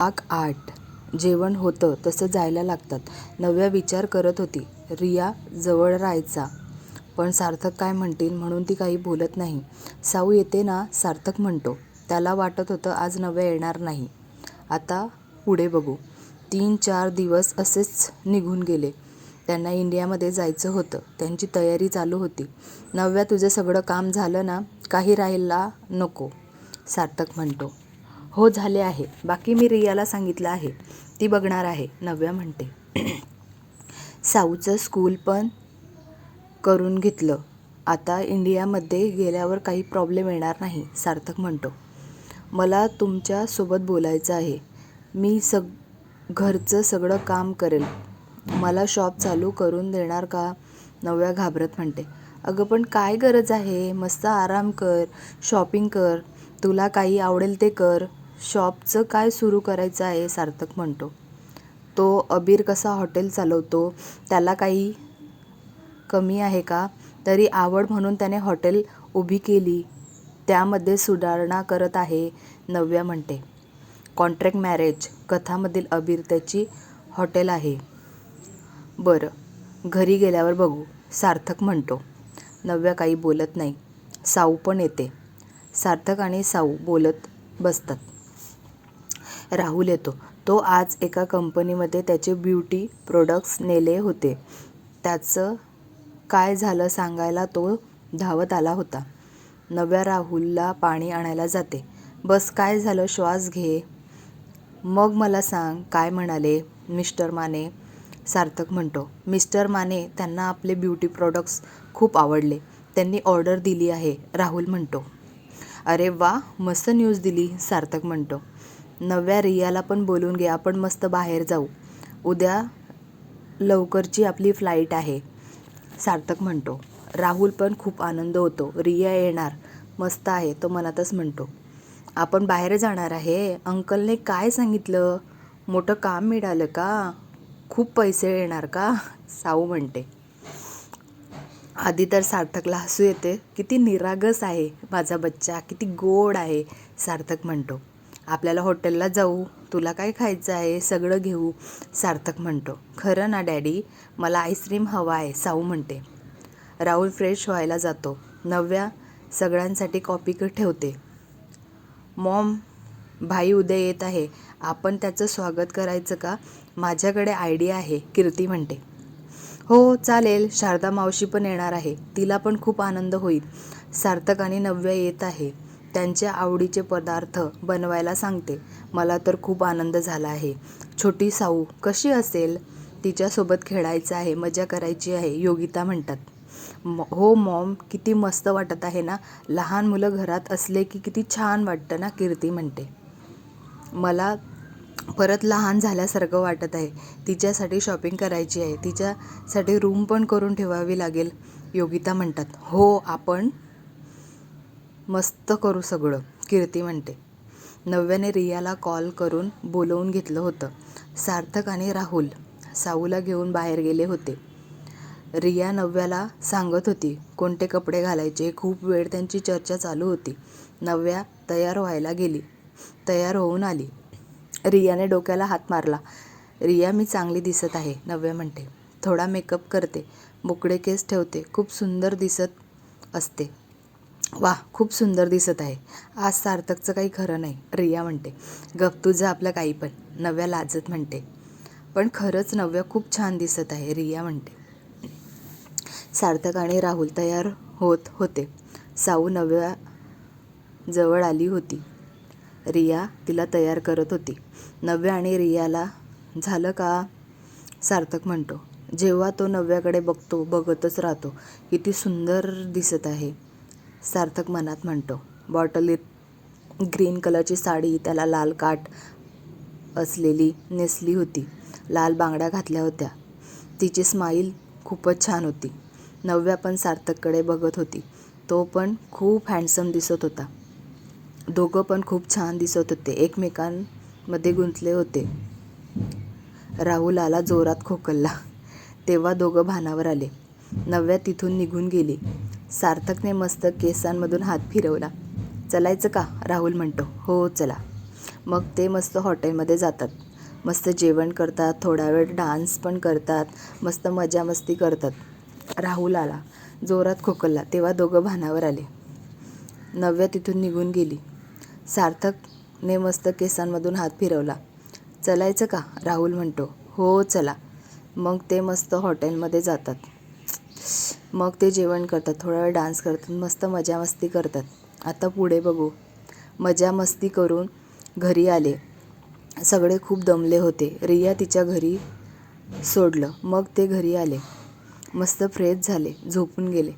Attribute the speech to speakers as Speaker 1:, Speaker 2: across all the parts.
Speaker 1: भाग 8. जेवण होतं तसं जायला लागतात. नव्या विचार करत होती. रिया जवळ राहायचा, पण सार्थक काय म्हणतील म्हणून ती काही बोलत नाही. साऊ येते ना, सार्थक म्हणतो. त्याला वाटत होतं आज नव्या येणार नाही. आता पुढे बघू. 3-4 दिवस असेच निघून गेले. त्यांना इंडियामध्ये जायचं होतं. त्यांची तयारी चालू होती. नव्या, तुझं सगळं काम झालं ना? काही राहायला नको, सार्थक म्हणतो. हो, झाले आहे. बाकी मी रियाला सांगितलं आहे, ती बघणार आहे, नव्या म्हणते. साऊचं स्कूल पण करून घेतलं. आता इंडियामध्ये गेल्यावर काही प्रॉब्लेम येणार नाही, सार्थक म्हणतो. मला तुमच्या सोबत बोलायचं आहे. मी घरचं सगळं काम करेल. मला शॉप चालू करून देणार का? नव्या घाबरत म्हणते. अगं पण काय गरज आहे? मस्त आराम कर, शॉपिंग कर, तुला काही आवडेल ते कर. शॉपचं काय सुरू करायचं आहे, सार्थक म्हणतो. तो अबीर कसा हॉटेल चालवतो, त्याला काही कमी आहे का? तरी आवड म्हणून त्याने हॉटेल उभी केली, त्यामध्ये सुधारणा करत आहे, नव्या म्हणते. कॉन्ट्रॅक्ट मॅरेज कथामधील अबीर त्याची हॉटेल आहे. बरं, घरी गेल्यावर बघू, सार्थक म्हणतो. नव्या काही बोलत नाही. साऊ पण येते. सार्थक आणि साऊ बोलत बसतात. राहुल येतो. तो आज एका कंपनीमध्ये त्याचे ब्युटी प्रोडक्ट्स नेले होते. त्याचं काय झालं सांगायला तो धावत आला होता. नव्या राहुलला पाणी आणायला जाते. बस, काय झालं? श्वास घे, मग मला सांग काय म्हणाले मिस्टर माने, सार्थक म्हणतो. मिस्टर माने, त्यांना आपले ब्युटी प्रोडक्ट्स खूप आवडले. त्यांनी ऑर्डर दिली आहे, राहुल म्हणतो. अरे वा, मस्त न्यूज दिली, सार्थक म्हणतो. नव्या, रियाला पण बोलून घे, आपण मस्त बाहेर जाऊ. उद्या लवकरची आपली फ्लाईट आहे, सार्थक म्हणतो. राहुल पण खूप आनंद होतो. रिया येणार, मस्त आहे, तो मनातच म्हणतो. आपण बाहेर जाणार आहे? अंकलने काय सांगितलं? मोठं काम मिळालं का? खूप पैसे येणार का? साऊ म्हणते. आधी तर सार्थकला हसू येते. किती निरागस आहे माझा बच्चा, किती गोड आहे, सार्थक म्हणतो. आपल्याला हॉटेलला जाऊ, तुला काय खायचं आहे सगळं घेऊ, सार्थक म्हणतो. खरं ना डॅडी, मला आईस्क्रीम हवा आहे, साऊ म्हणते. राहुल फ्रेश व्हायला जातो. नव्या सगळ्यांसाठी कॉफी ठेवते. मॉम, भाई उद्या येत आहे, आपण त्याचं स्वागत करायचं का? माझ्याकडे आयडिया आहे, कीर्ती म्हणते. हो चालेल, शारदा मावशी पण येणार आहे, तिला पण खूप आनंद होईल. सार्थक आणि नव्या येत आहे. त्यांच्या आवडीचे पदार्थ बनवायला सांगते. मला तर खूप आनंद झाला आहे. छोटी साऊ कशी असेल? तिच्यासोबत खेळायचं आहे, मजा करायची आहे, योगिता म्हणतात. हो मॉम, किती मस्त वाटत आहे ना, लहान मुलं घरात असले की किती छान वाटतं ना, कीर्ती म्हणते. मला परत लहान झाल्यासारखं वाटत आहे. तिच्यासाठी शॉपिंग करायची आहे, तिच्यासाठी रूम पण करून ठेवावी लागेल, योगिता म्हणतात. हो, आपण मस्त करू सगळं, कीर्ती म्हणते. नव्याने रियाला कॉल करून बोलवून घेतलं होतं. सार्थक आणि राहुल साऊला घेऊन बाहेर गेले होते. रिया नव्याला सांगत होती कोणते कपडे घालायचे. खूप वेळ त्यांची चर्चा चालू होती. नव्या तयार व्हायला गेली. तयार होऊन आली. रियाने डोक्याला हात मारला. रिया, मी चांगली दिसत आहे, नव्या म्हणते. थोडा मेकअप करते, मोकळे केस ठेवते, खूप सुंदर दिसत असते. वा, खूप सुंदर दिसत आहे. आज सार्थकचं काही खरं नाही, रिया म्हणते. गप, तुझं आपलं काही पण, नव्या लाजत म्हणते. पण खरंच नव्या खूप छान दिसत आहे, रिया म्हणते. सार्थक आणि राहुल तयार होत होते. साऊ नव्या जवळ आली होती. रिया तिला तयार करत होती. नव्या आणि रियाला झालं का? सार्थक म्हणतो. जेव्हा तो नव्याकडे बघतो, बघतच राहतो. किती सुंदर दिसत आहे, सार्थक मनात म्हणतो. बॉटलीत ग्रीन कलरची साडी, त्याला लाल काठ असलेली नेसली होती, लाल बांगड्या घातल्या होत्या. तिची स्माईल खूपच छान होती. नव्या पण सार्थककडे बघत होती. तो पण खूप हँडसम दिसत होता. दोघं पण खूप छान दिसत होते, एकमेकांमध्ये गुंतले होते. राहुल आला, जोरात खोकलला. तेव्हा दोघं भानावर आले. नव्या तिथून निघून गेली. सार्थकने मस्त केसांमधून हात फिरवला. चलायचं का? राहुल म्हणतो. हो चला. मग ते मस्त हॉटेलमध्ये जातात. मस्त जेवण करतात, थोडा वेळ डान्स पण करतात, मस्त मजा मस्ती करतात. राहुल आला, जोरात खोकलला तेव्हा दोघं भानावर आले. नव्या तिथून निघून गेली. सार्थकने मस्त केसांमधून हात फिरवला. चलायचं का? राहुल म्हणतो. हो चला. मग ते मस्त हॉटेलमध्ये जातात. मग ते जेवण करतात, थोडा वेळ डान्स करतात, मस्त मजा मस्ती करतात. आता पुढे बघू. मजा मस्ती करून घरी आले. सगळे खूप दमले होते. रिया तिच्या घरी सोडलं. मग ते घरी आले. मस्त फ्रेश झाले, झोपून गेले.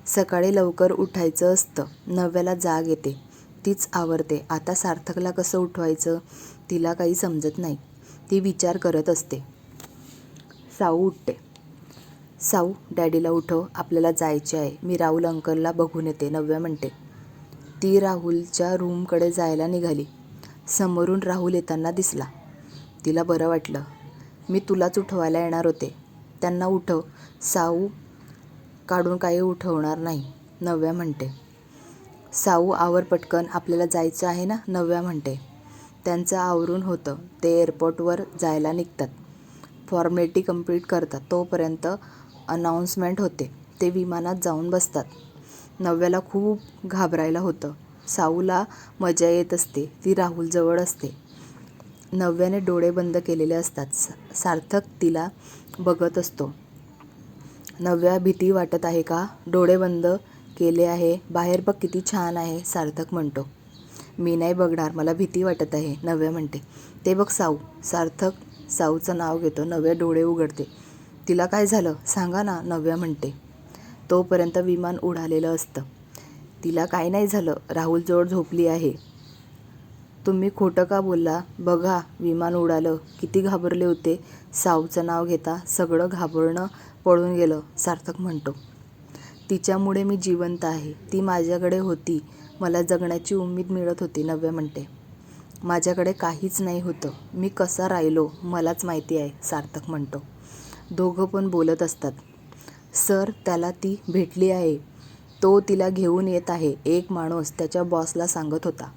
Speaker 1: सकाळी लवकर उठायचं असतं. नव्याला जाग येते, तीच आवरते. आता सार्थकला कसं उठवायचं तिला काही समजत नाही. ती विचार करत असते. साऊ उठते. साऊ, डॅडीला उठव, आपल्याला जायचे आहे. मी राहुल अंकलला बघून येते, नव्या म्हणते. ती राहुलच्या रूमकडे जायला निघाली. समोरून राहुल येताना दिसला. तिला बरं वाटलं. मी तुलाच उठवायला येणार होते. त्यांना उठव. साऊ काढून काही उठवणार नाही, नव्या म्हणते. साऊ, आवर पटकन, आपल्याला जायचं आहे ना, नव्या म्हणते. त्यांचं आवरून होतं. ते एअरपोर्टवर जायला निघतात. फॉर्मॅलिटी कंप्लीट करतात. तोपर्यंत अनाउन्समेंट होते. ते विमानात जाऊन बसतात. नव्याला खूप घाबरायला होतं. साऊला मजा येत असते. ती राहुलजवळ असते. नव्याने डोळे बंद केलेले असतात. सार्थक तिला बघत असतो. नव्या, भीती वाटत आहे का? डोळे बंद केले आहे. बाहेर बघ किती छान आहे, सार्थक म्हणतो. मी नाही बघणार, मला भीती वाटत आहे, नव्या म्हणते. ते बघ साऊ. सार्थक साऊचं नाव घेतो. नव्या डोळे उघडते. तिला काय झालं सांगा ना, नव्या म्हणते. तोपर्यंत विमान उडालेलं असतं. तिला काय नाही झालं, राहुलजवळ झोपली आहे. तुम्ही खोटं का बोलला? बघा, विमान उडालं. किती घाबरले होते. साऊचं नाव घेता सगळं घाबरणं पळून गेलं, सार्थक म्हणतो. तिच्यामुळे मी जिवंत आहे. ती माझ्याकडे होती, मला जगण्याची उमेद मिळत होती, नव्या म्हणते. माझ्याकडे काहीच नाही होतं. मी कसा राहिलो मलाच माहिती आहे, सार्थक म्हणतो. दोघं पण बोलत असतात. सर, त्याला ती भेटली आहे. तो तिला घेऊन येत आहे. एक माणूस त्याच्या बॉसला सांगत होता.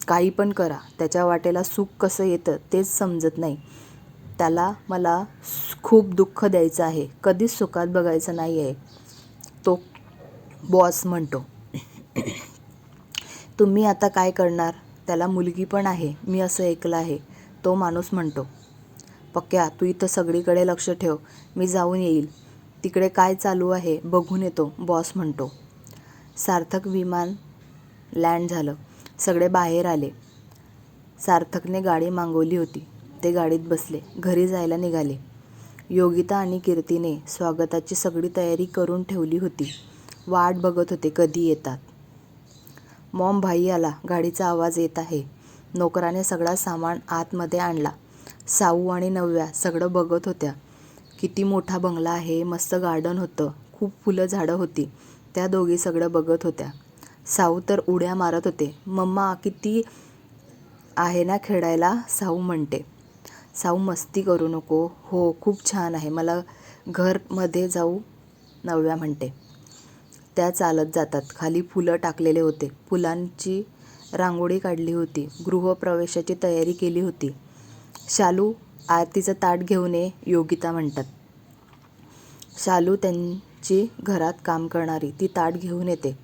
Speaker 1: काही पण करा, त्याच्या वाटेला सुख कसं येतं तेच समजत नाही. त्याला मला खूप दुःख द्यायचं आहे, कधीच सुखात बघायचं नाही आहे, तो बॉस म्हणतो. तुम्ही आता काय करणार? त्याला मुलगी पण आहे, मी असं ऐकलं आहे, तो माणूस म्हणतो. पक्या, तू इथं सगळीकडे लक्ष ठेव, मी जाऊन येईल. तिकडे काय चालू आहे बघून येतो, बॉस म्हणतो. सार्थक विमान लँड झालं. सगळे बाहेर आले. सार्थकने गाडी मागवली होती. ते गाडीत बसले. घरी जायला निघाले. योगिता आणि कीर्तीने स्वागताची सगळी तयारी करून ठेवली होती. वाट बघत होते कधी येतात. मॉम, भाई आला, गाडीचा आवाज येत आहे. नोकराने सगळा सामान आतमध्ये आणला. साऊ आणि नव्या सगळं बघत होत्या. किती मोठा बंगला आहे, मस्त गार्डन होतं, खूप फुलं झाडं होती. त्या दोघी सगळं बघत होत्या. साऊ तर उड्या मारत होते. मम्मा, किती आहे ना खेळायला, साऊ म्हणते. साऊ, मस्ती करू नको. हो, खूप छान आहे, मला घरमध्ये जाऊ, नव्या म्हणते. त्या चालत जातात. खाली फुलं टाकलेले होते. फुलांची रांगोळी काढली होती. गृहप्रवेशाची तयारी केली होती. शालू, आरतीचं ताट घेऊन ये, योगिता म्हणतात. शालू त्यांची घरात काम करणारी, ती ताट घेऊन येते.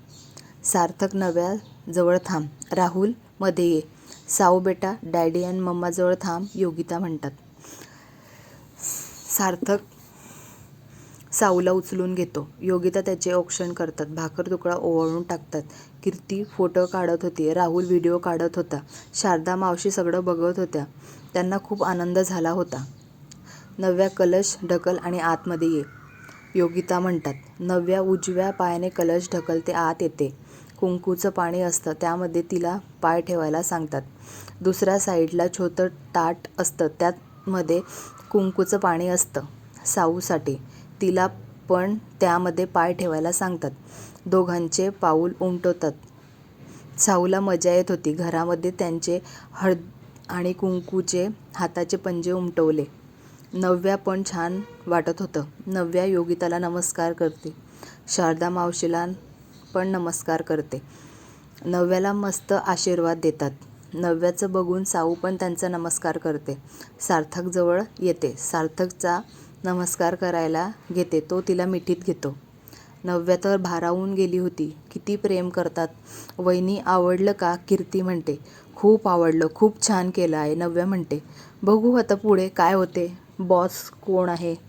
Speaker 1: सार्थक, नव्या जवळ थांब. राहुल, मध्ये ये. साऊ, बेटा डॅडी आणि मम्माजवळ थांब, योगिता म्हणतात. सार्थक साऊला उचलून घेतो. योगिता त्याचे औक्षण करतात. भाकर तुकडा ओवाळून टाकतात. कीर्ती फोटो काढत होती. राहुल व्हिडिओ काढत होता. शारदा मावशी सगळं बघत होत्या. त्यांना खूप आनंद झाला होता. नव्या, कलश ढकल आणि आतमध्ये ये, योगिता म्हणतात. नव्या उजव्या पायाने कलश ढकलते, आत येते. कुंकूचं पाणी असतं, त्यामध्ये तिला पाय ठेवायला सांगतात. दुसऱ्या साईडला छोटं ताट असतं, त्यामध्ये कुंकूचं पाणी असतं साऊसाठी. तिला पण त्यामध्ये पाय ठेवायला सांगतात. दोघांचे पाऊल उमटवतात. साऊला मजा येत होती. घरामध्ये त्यांचे हळद आणि कुंकूचे हाताचे पंजे उमटवले. नव्या पण छान वाटत होतं. नव्या योगिताला नमस्कार करते. शारदा मावशीला पण नमस्कार करते. नव्याला मस्त आशीर्वाद देतात. नव्याचं बघून साऊ पण त्यांचा नमस्कार करते. सार्थकजवळ येते. सार्थकचा नमस्कार करायला घेते. तो तिला मिठीत घेतो. नव्या तर भारावून गेली होती. किती प्रेम करतात. वहिनी आवडलं का? कीर्ती म्हणते. खूप आवडलं. खूप छान केलं आहे. नव्या म्हणते. बघू आता पुढे काय होते. बॉस कोण आहे